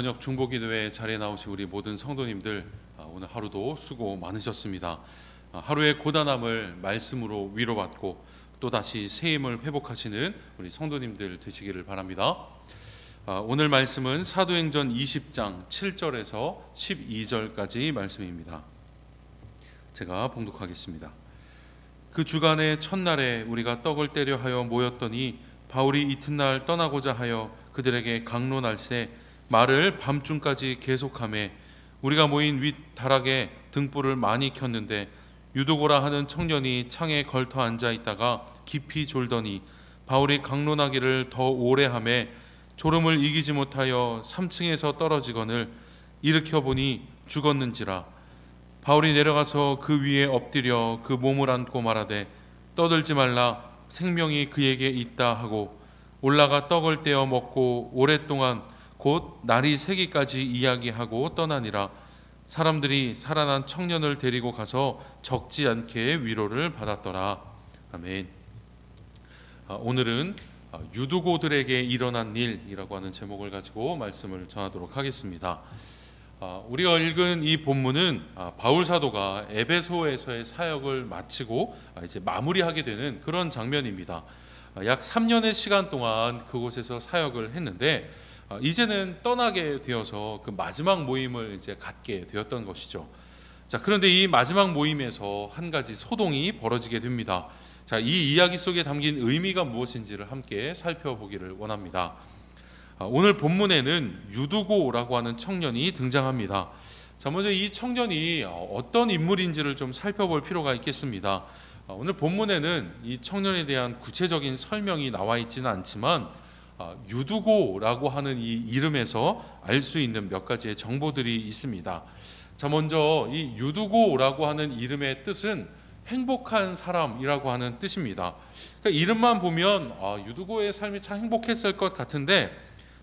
저녁 중보기도회 자리에 나오신 우리 모든 성도님들, 오늘 하루도 수고 많으셨습니다. 하루의 고단함을 말씀으로 위로받고 또다시 새 힘을 회복하시는 우리 성도님들 되시기를 바랍니다. 오늘 말씀은 사도행전 20장 7절에서 12절까지 말씀입니다. 제가 봉독하겠습니다. 그 주간의 첫날에 우리가 떡을 떼려 하여 모였더니 바울이 이튿날 떠나고자 하여 그들에게 강론할세 말을 밤중까지 계속하매 우리가 모인 윗 다락에 등불을 많이 켰는데 유도고라 하는 청년이 창에 걸터 앉아 있다가 깊이 졸더니 바울이 강론하기를 더 오래 하매 졸음을 이기지 못하여 3층에서 떨어지거늘 일으켜 보니 죽었는지라. 바울이 내려가서 그 위에 엎드려 그 몸을 안고 말하되 떠들지 말라, 생명이 그에게 있다 하고 올라가 떡을 떼어 먹고 오랫동안 곧 날이 새기까지 이야기하고 떠나니라. 사람들이 살아난 청년을 데리고 가서 적지 않게 위로를 받았더라. 아멘. 오늘은 유두고들에게 일어난 일이라고 하는 제목을 가지고 말씀을 전하도록 하겠습니다. 우리가 읽은 이 본문은 바울 사도가 에베소에서의 사역을 마치고 이제 마무리하게 되는 그런 장면입니다. 약 3년의 시간 동안 그곳에서 사역을 했는데 이제는 떠나게 되어서 그 마지막 모임을 이제 갖게 되었던 것이죠. 자, 그런데 이 마지막 모임에서 한 가지 소동이 벌어지게 됩니다. 자, 이 이야기 속에 담긴 의미가 무엇인지를 함께 살펴보기를 원합니다. 오늘 본문에는 유두고라고 하는 청년이 등장합니다. 자, 먼저 이 청년이 어떤 인물인지를 좀 살펴볼 필요가 있겠습니다. 오늘 본문에는 이 청년에 대한 구체적인 설명이 나와 있지는 않지만 유두고라고 하는 이 이름에서 알 수 있는 몇 가지의 정보들이 있습니다. 자, 먼저 이 유두고라고 하는 이름의 뜻은 행복한 사람이라고 하는 뜻입니다. 그러니까 이름만 보면 유두고의 삶이 참 행복했을 것 같은데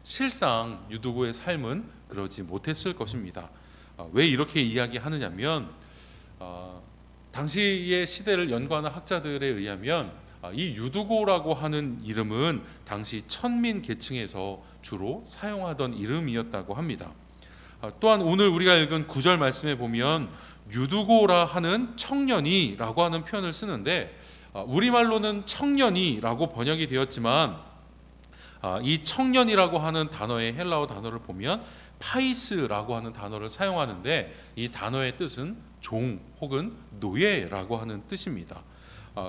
실상 유두고의 삶은 그러지 못했을 것입니다. 왜 이렇게 이야기하느냐면 당시의 시대를 연구하는 학자들에 의하면 이 유두고라고 하는 이름은 당시 천민 계층에서 주로 사용하던 이름이었다고 합니다. 또한 오늘 우리가 읽은 9절 말씀에 보면 유두고라 하는 청년이라고 하는 표현을 쓰는데 우리말로는 청년이라고 번역이 되었지만 이 청년이라고 하는 단어의 헬라어 단어를 보면 파이스라고 하는 단어를 사용하는데 이 단어의 뜻은 종 혹은 노예라고 하는 뜻입니다.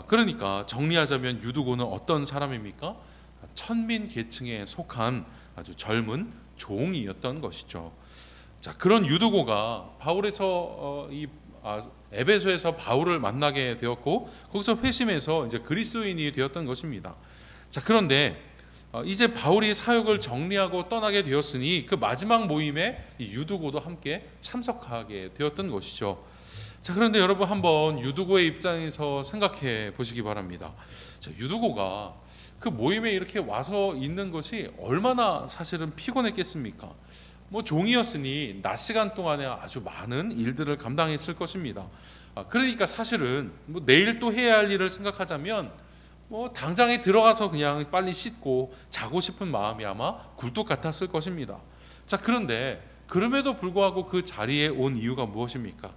그러니까 정리하자면 유두고는 어떤 사람입니까? 천민 계층에 속한 아주 젊은 종이었던 것이죠. 자, 그런 유두고가 바울에서 에베소에서 바울을 만나게 되었고 거기서 회심해서 이제 그리스도인이 되었던 것입니다. 자, 그런데 이제 바울이 사역을 정리하고 떠나게 되었으니 그 마지막 모임에 이 유두고도 함께 참석하게 되었던 것이죠. 자, 그런데 여러분 한번 유두고의 입장에서 생각해 보시기 바랍니다. 자, 유두고가 그 모임에 이렇게 와서 있는 것이 얼마나 사실은 피곤했겠습니까? 뭐 종이었으니 낮 시간 동안에 아주 많은 일들을 감당했을 것입니다. 그러니까 사실은 뭐 내일 또 해야 할 일을 생각하자면 뭐 당장에 들어가서 그냥 빨리 씻고 자고 싶은 마음이 아마 굴뚝 같았을 것입니다. 자, 그런데 그럼에도 불구하고 그 자리에 온 이유가 무엇입니까?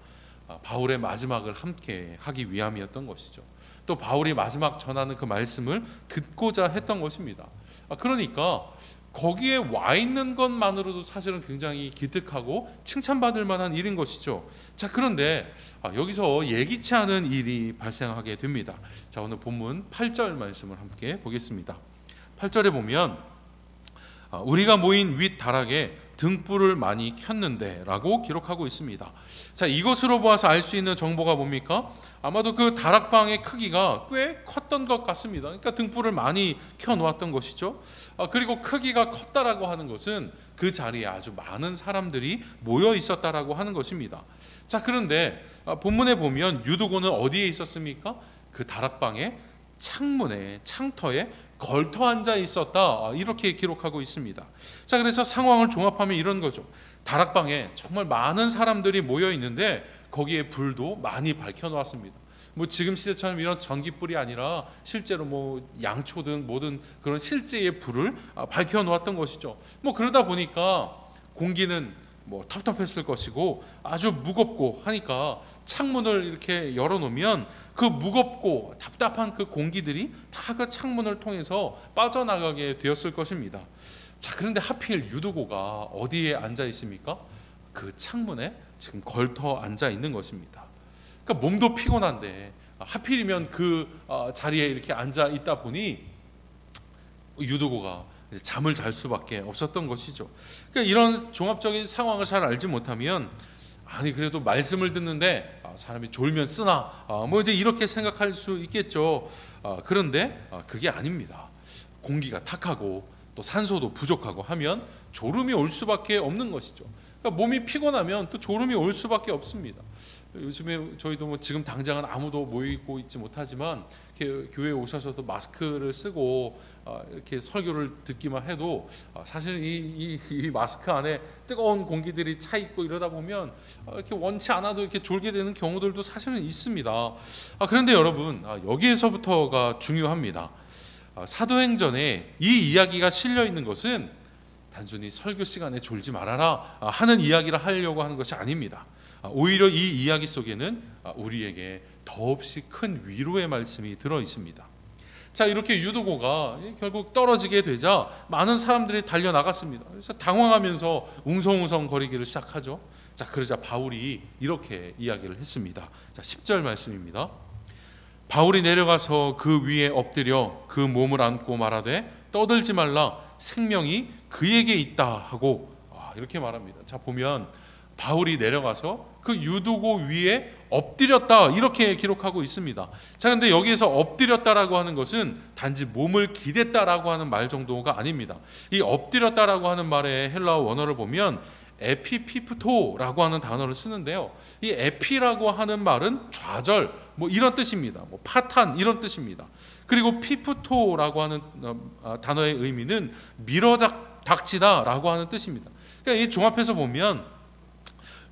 바울의 마지막을 함께 하기 위함이었던 것이죠. 또 바울이 마지막 전하는 그 말씀을 듣고자 했던 것입니다. 그러니까 거기에 와 있는 것만으로도 사실은 굉장히 기특하고 칭찬받을 만한 일인 것이죠. 자, 그런데 여기서 예기치 않은 일이 발생하게 됩니다. 자, 오늘 본문 8절 말씀을 함께 보겠습니다. 8절에 보면 우리가 모인 윗 다락에 등불을 많이 켰는데 라고 기록하고 있습니다. 자, 이것으로 보아서 알 수 있는 정보가 뭡니까? 아마도 그 다락방의 크기가 꽤 컸던 것 같습니다. 그러니까 등불을 많이 켜놓았던 것이죠. 그리고 크기가 컸다라고 하는 것은 그 자리에 아주 많은 사람들이 모여 있었다라고 하는 것입니다. 자, 그런데 본문에 보면 유두고는 어디에 있었습니까? 그 다락방의 창문에, 창터에 걸터 앉아 있었다, 이렇게 기록하고 있습니다. 자, 그래서 상황을 종합하면 이런 거죠. 다락방에 정말 많은 사람들이 모여 있는데 거기에 불도 많이 밝혀 놓았습니다. 뭐 지금 시대처럼 이런 전기불이 아니라 실제로 뭐 양초든 뭐든 그런 실제의 불을 밝혀 놓았던 것이죠. 뭐 그러다 보니까 공기는 뭐 텁텁했을 것이고 아주 무겁고 하니까 창문을 이렇게 열어놓으면 그 무겁고 답답한 그 공기들이 다 그 창문을 통해서 빠져나가게 되었을 것입니다. 자, 그런데 하필 유두고가 어디에 앉아 있습니까? 그 창문에 지금 걸터 앉아 있는 것입니다. 그러니까 몸도 피곤한데 하필이면 그 자리에 이렇게 앉아 있다 보니 유두고가 잠을 잘 수밖에 없었던 것이죠. 그러니까 이런 종합적인 상황을 잘 알지 못하면 아니 그래도 말씀을 듣는데 사람이 졸면 쓰나 뭐 이제 이렇게 생각할 수 있겠죠. 그런데 그게 아닙니다. 공기가 탁하고 또 산소도 부족하고 하면 졸음이 올 수밖에 없는 것이죠. 그러니까 몸이 피곤하면 또 졸음이 올 수밖에 없습니다. 요즘에 저희도 뭐 지금 당장은 아무도 모이고 있지 못하지만 이렇게 교회에 오셔서도 마스크를 쓰고 이렇게 설교를 듣기만 해도 사실 이 마스크 안에 뜨거운 공기들이 차 있고 이러다 보면 이렇게 원치 않아도 이렇게 졸게 되는 경우들도 사실은 있습니다. 그런데 여러분, 여기에서부터가 중요합니다. 사도행전에 이 이야기가 실려 있는 것은 단순히 설교 시간에 졸지 말아라 하는 이야기를 하려고 하는 것이 아닙니다. 오히려 이 이야기 속에는 우리에게 더없이 큰 위로의 말씀이 들어 있습니다. 자, 이렇게 유두고가 결국 떨어지게 되자 많은 사람들이 달려나갔습니다. 그래서 당황하면서 웅성웅성 거리기를 시작하죠. 자, 그러자 바울이 이렇게 이야기를 했습니다. 자, 10절 말씀입니다. 바울이 내려가서 그 위에 엎드려 그 몸을 안고 말하되 떠들지 말라, 생명이 그에게 있다 하고 이렇게 말합니다. 자, 보면 바울이 내려가서 그 유두고 위에 엎드렸다 이렇게 기록하고 있습니다. 자, 그런데 여기에서 엎드렸다라고 하는 것은 단지 몸을 기댔다라고 하는 말 정도가 아닙니다. 이 엎드렸다라고 하는 말의 헬라어 원어를 보면 에피피프토라고 하는 단어를 쓰는데요. 이 에피라고 하는 말은 좌절 뭐 이런 뜻입니다. 뭐 파탄 이런 뜻입니다. 그리고 피프토라고 하는 단어의 의미는 밀어닥치다라고 하는 뜻입니다. 그러니까 이 종합해서 보면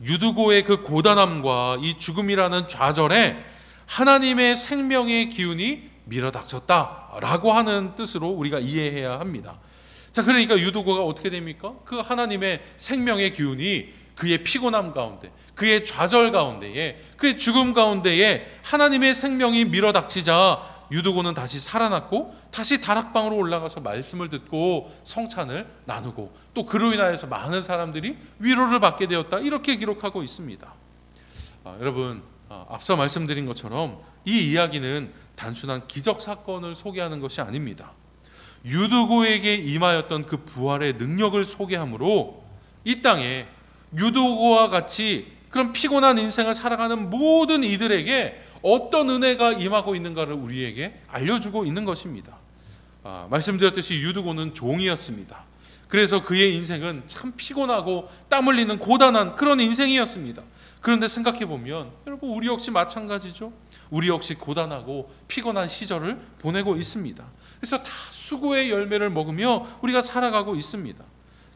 유두고의 그 고단함과 이 죽음이라는 좌절에 하나님의 생명의 기운이 밀어닥쳤다라고 하는 뜻으로 우리가 이해해야 합니다. 자, 그러니까 유두고가 어떻게 됩니까? 그 하나님의 생명의 기운이 그의 피곤함 가운데, 그의 좌절 가운데에, 그의 죽음 가운데에 하나님의 생명이 밀어닥치자 유두고는 다시 살아났고 다시 다락방으로 올라가서 말씀을 듣고 성찬을 나누고 또 그로 인하여서 많은 사람들이 위로를 받게 되었다 이렇게 기록하고 있습니다. 여러분, 앞서 말씀드린 것처럼 이 이야기는 단순한 기적 사건을 소개하는 것이 아닙니다. 유두고에게 임하였던 그 부활의 능력을 소개하므로 이 땅에 유두고와 같이 그런 피곤한 인생을 살아가는 모든 이들에게 어떤 은혜가 임하고 있는가를 우리에게 알려주고 있는 것입니다. 말씀드렸듯이 유두고는 종이었습니다. 그래서 그의 인생은 참 피곤하고 땀 흘리는 고단한 그런 인생이었습니다. 그런데 생각해보면 여러분, 우리 역시 마찬가지죠. 우리 역시 고단하고 피곤한 시절을 보내고 있습니다. 그래서 다 수고의 열매를 먹으며 우리가 살아가고 있습니다.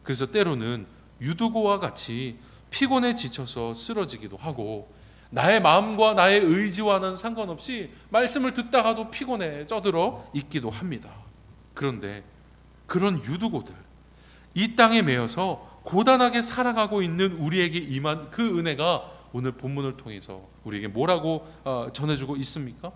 그래서 때로는 유두고와 같이 피곤에 지쳐서 쓰러지기도 하고 나의 마음과 나의 의지와는 상관없이 말씀을 듣다가도 피곤에 쩌들어 있기도 합니다. 그런데 그런 유두고들, 이 땅에 매여서 고단하게 살아가고 있는 우리에게 임한 그 은혜가 오늘 본문을 통해서 우리에게 뭐라고 전해주고 있습니까?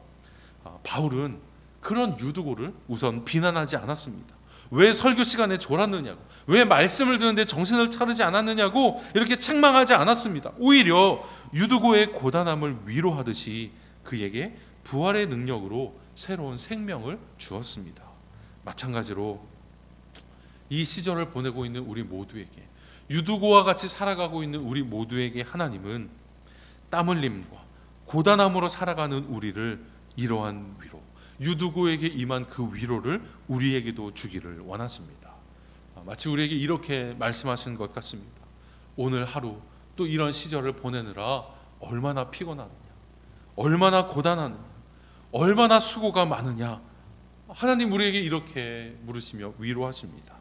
바울은 그런 유두고를 우선 비난하지 않았습니다. 왜 설교 시간에 졸았느냐고, 왜 말씀을 듣는데 정신을 차리지 않았느냐고 이렇게 책망하지 않았습니다. 오히려 유두고의 고단함을 위로하듯이 그에게 부활의 능력으로 새로운 생명을 주었습니다. 마찬가지로 이 시절을 보내고 있는 우리 모두에게, 유두고와 같이 살아가고 있는 우리 모두에게 하나님은 땀 흘림과 고단함으로 살아가는 우리를 이러한 위로, 유두고에게 임한 그 위로를 우리에게도 주기를 원하십니다. 마치 우리에게 이렇게 말씀하시는 것 같습니다. 오늘 하루 또 이런 시절을 보내느라 얼마나 피곤하느냐, 얼마나 고단하느냐, 얼마나 수고가 많으냐, 하나님 우리에게 이렇게 물으시며 위로하십니다.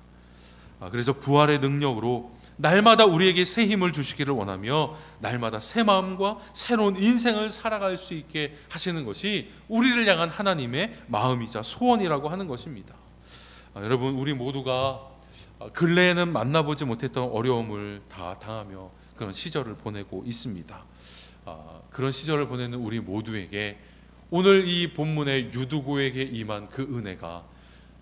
그래서 부활의 능력으로 날마다 우리에게 새 힘을 주시기를 원하며 날마다 새 마음과 새로운 인생을 살아갈 수 있게 하시는 것이 우리를 향한 하나님의 마음이자 소원이라고 하는 것입니다. 여러분, 우리 모두가 근래에는 만나보지 못했던 어려움을 다 당하며 그런 시절을 보내고 있습니다. 그런 시절을 보내는 우리 모두에게 오늘 이 본문의 유두고에게 임한 그 은혜가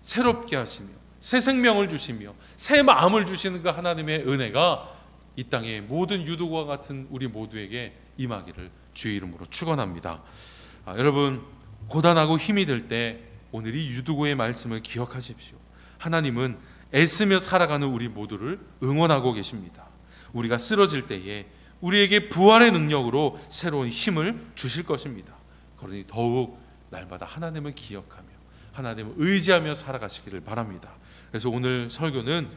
새롭게 하시며 새 생명을 주시며 새 마음을 주시는 그 하나님의 은혜가 이 땅의 모든 유두고와 같은 우리 모두에게 임하기를 주의 이름으로 축원합니다. 여러분, 고단하고 힘이 들 때 오늘 이 유두고의 말씀을 기억하십시오. 하나님은 애쓰며 살아가는 우리 모두를 응원하고 계십니다. 우리가 쓰러질 때에 우리에게 부활의 능력으로 새로운 힘을 주실 것입니다. 그러니 더욱 날마다 하나님을 기억하며 하나님을 의지하며 살아가시기를 바랍니다. 그래서 오늘 설교는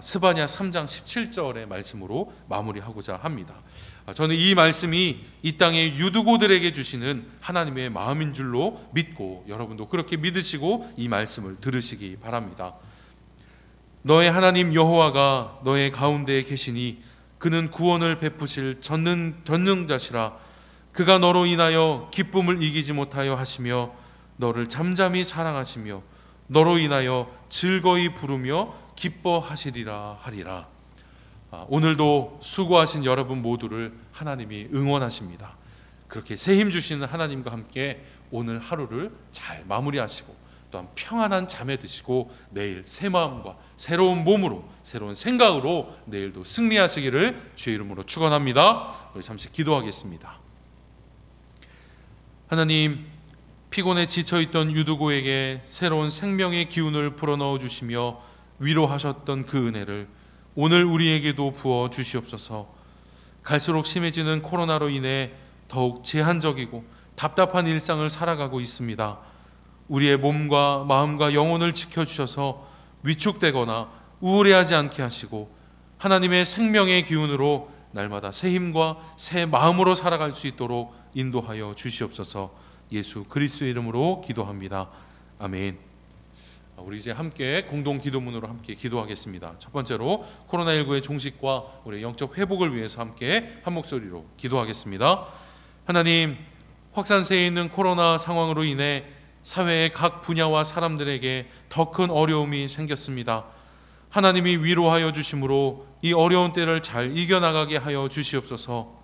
스바냐 3장 17절의 말씀으로 마무리하고자 합니다. 저는 이 말씀이 이 땅의 유두고들에게 주시는 하나님의 마음인 줄로 믿고 여러분도 그렇게 믿으시고 이 말씀을 들으시기 바랍니다. 너의 하나님 여호와가 너의 가운데에 계시니 그는 구원을 베푸실 전능자시라. 그가 너로 인하여 기쁨을 이기지 못하여 하시며 너를 잠잠히 사랑하시며 너로 인하여 즐거이 부르며 기뻐하시리라 하리라. 오늘도 수고하신 여러분 모두를 하나님이 응원하십니다. 그렇게 새 힘 주시는 하나님과 함께 오늘 하루를 잘 마무리하시고 또한 평안한 잠에 드시고 내일 새 마음과 새로운 몸으로 새로운 생각으로 내일도 승리하시기를 주의 이름으로 축원합니다. 우리 잠시 기도하겠습니다. 하나님, 피곤에 지쳐있던 유두고에게 새로운 생명의 기운을 불어넣어 주시며 위로하셨던 그 은혜를 오늘 우리에게도 부어 주시옵소서. 갈수록 심해지는 코로나로 인해 더욱 제한적이고 답답한 일상을 살아가고 있습니다. 우리의 몸과 마음과 영혼을 지켜주셔서 위축되거나 우울해하지 않게 하시고 하나님의 생명의 기운으로 날마다 새 힘과 새 마음으로 살아갈 수 있도록 인도하여 주시옵소서. 예수 그리스도의 이름으로 기도합니다. 아멘. 우리 이제 함께 공동 기도문으로 함께 기도하겠습니다. 첫 번째로 코로나19의 종식과 우리의 영적 회복을 위해서 함께 한 목소리로 기도하겠습니다. 하나님, 확산세에 있는 코로나 상황으로 인해 사회의 각 분야와 사람들에게 더 큰 어려움이 생겼습니다. 하나님이 위로하여 주심으로 이 어려운 때를 잘 이겨나가게 하여 주시옵소서.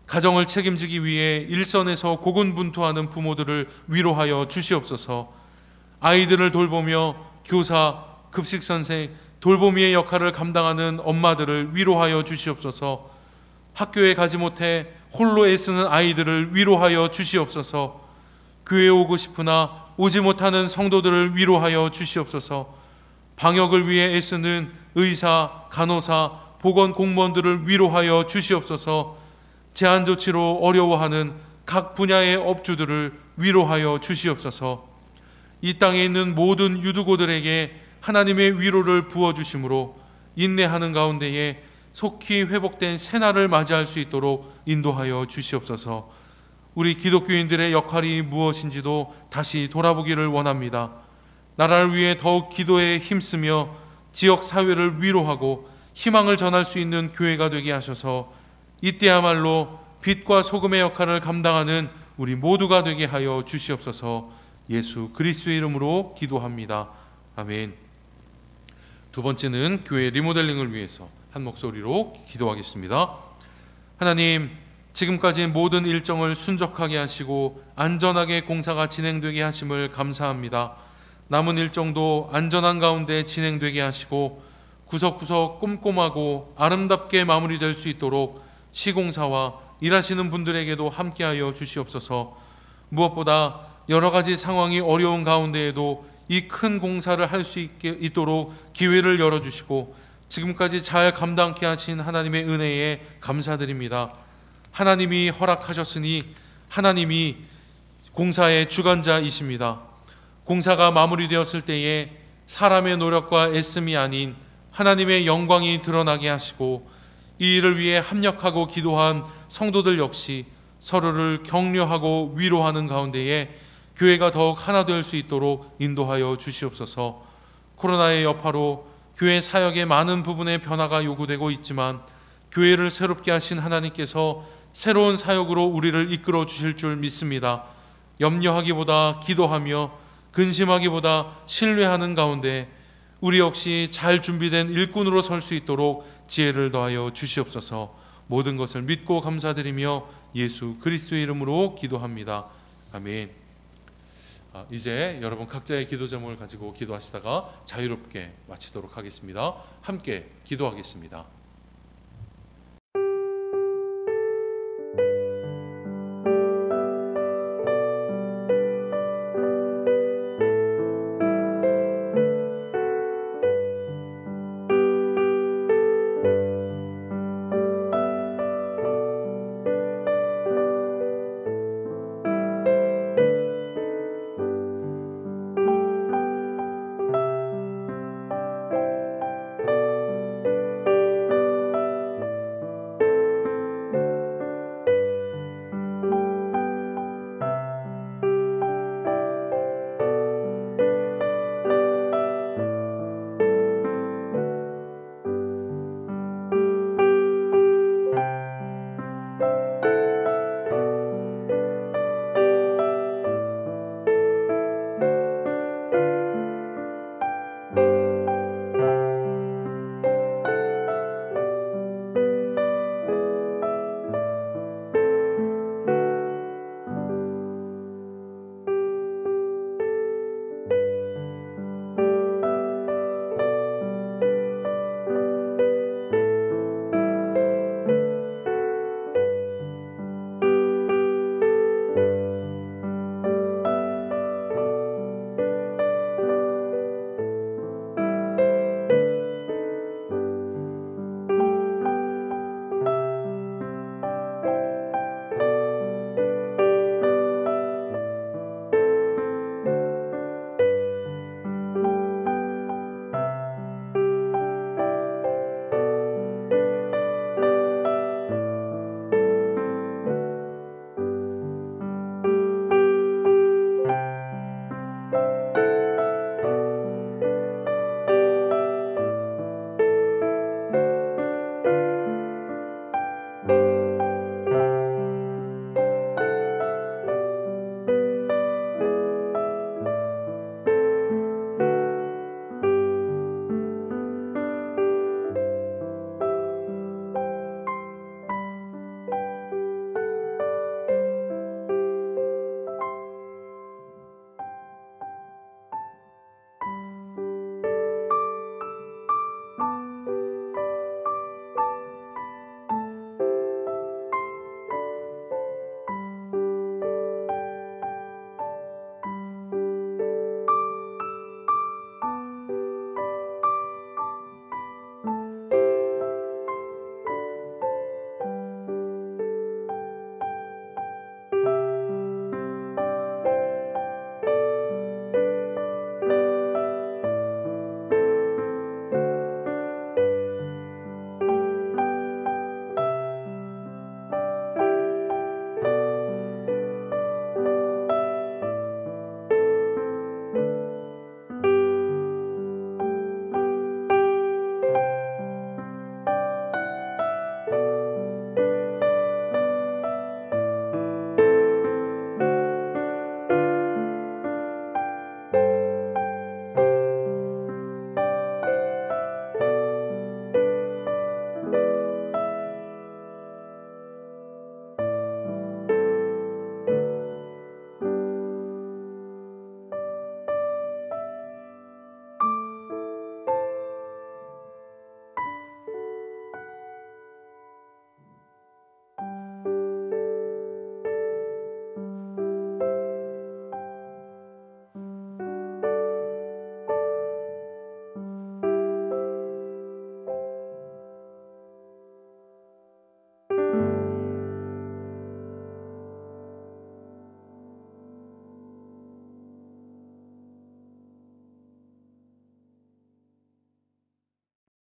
가정을 책임지기 위해 일선에서 고군분투하는 부모들을 위로하여 주시옵소서. 아이들을 돌보며 교사, 급식선생, 돌보미의 역할을 감당하는 엄마들을 위로하여 주시옵소서. 학교에 가지 못해 홀로 애쓰는 아이들을 위로하여 주시옵소서. 교회에 오고 싶으나 오지 못하는 성도들을 위로하여 주시옵소서. 방역을 위해 애쓰는 의사, 간호사, 보건 공무원들을 위로하여 주시옵소서. 제한조치로 어려워하는 각 분야의 업주들을 위로하여 주시옵소서. 이 땅에 있는 모든 유두고들에게 하나님의 위로를 부어주심으로 인내하는 가운데에 속히 회복된 새날을 맞이할 수 있도록 인도하여 주시옵소서. 우리 기독교인들의 역할이 무엇인지도 다시 돌아보기를 원합니다. 나라를 위해 더욱 기도에 힘쓰며 지역 사회를 위로하고 희망을 전할 수 있는 교회가 되게 하셔서 이때야말로 빛과 소금의 역할을 감당하는 우리 모두가 되게 하여 주시옵소서. 예수 그리스도의 이름으로 기도합니다. 아멘. 두 번째는 교회 리모델링을 위해서 한 목소리로 기도하겠습니다. 하나님, 지금까지 모든 일정을 순적하게 하시고 안전하게 공사가 진행되게 하심을 감사합니다. 남은 일정도 안전한 가운데 진행되게 하시고 구석구석 꼼꼼하고 아름답게 마무리될 수 있도록 시공사와 일하시는 분들에게도 함께하여 주시옵소서. 무엇보다 여러 가지 상황이 어려운 가운데에도 이 큰 공사를 할 수 있도록 기회를 열어주시고 지금까지 잘 감당케 하신 하나님의 은혜에 감사드립니다. 하나님이 허락하셨으니 하나님이 공사의 주관자이십니다. 공사가 마무리되었을 때에 사람의 노력과 애씀이 아닌 하나님의 영광이 드러나게 하시고 이 일을 위해 합력하고 기도한 성도들 역시 서로를 격려하고 위로하는 가운데에 교회가 더욱 하나 될 수 있도록 인도하여 주시옵소서. 코로나의 여파로 교회 사역의 많은 부분의 변화가 요구되고 있지만 교회를 새롭게 하신 하나님께서 새로운 사역으로 우리를 이끌어 주실 줄 믿습니다. 염려하기보다 기도하며 근심하기보다 신뢰하는 가운데 우리 역시 잘 준비된 일꾼으로 설 수 있도록 지혜를 더하여 주시옵소서. 모든 것을 믿고 감사드리며 예수 그리스도의 이름으로 기도합니다. 아멘. 이제 여러분 각자의 기도 제목을 가지고 기도하시다가 자유롭게 마치도록 하겠습니다. 함께 기도하겠습니다.